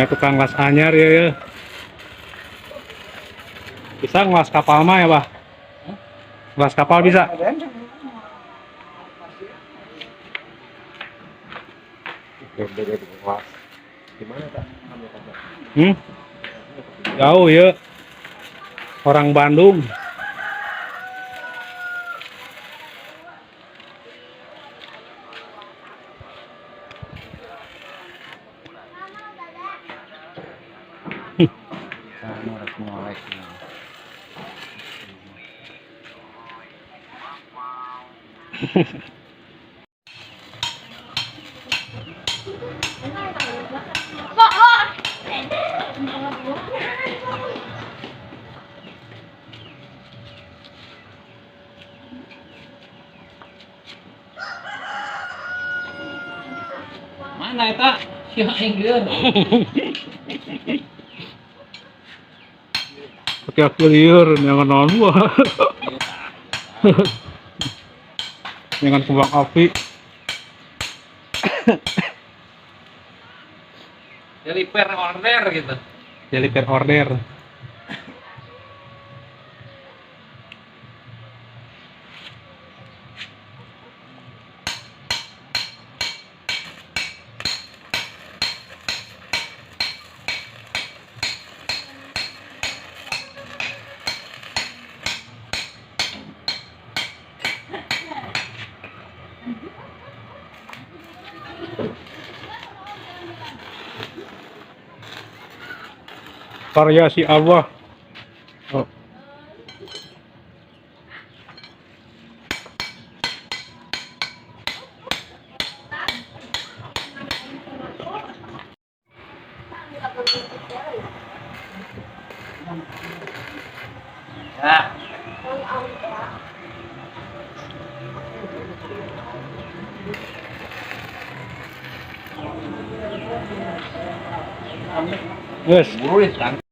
Tukang las anyar ya. Bisa ngelas kapal mah ya, Bah? Ngelas kapal bisa? Gimana Kak? Jauh ya. Orang Bandung. Mana eta? Sia enggeun. Aki-aki liur jangan naon wah. Jangan kembang api. Deliver order gitu. Deliver order. Karya si Allah. Oh. Ya. Yes. Buru ya,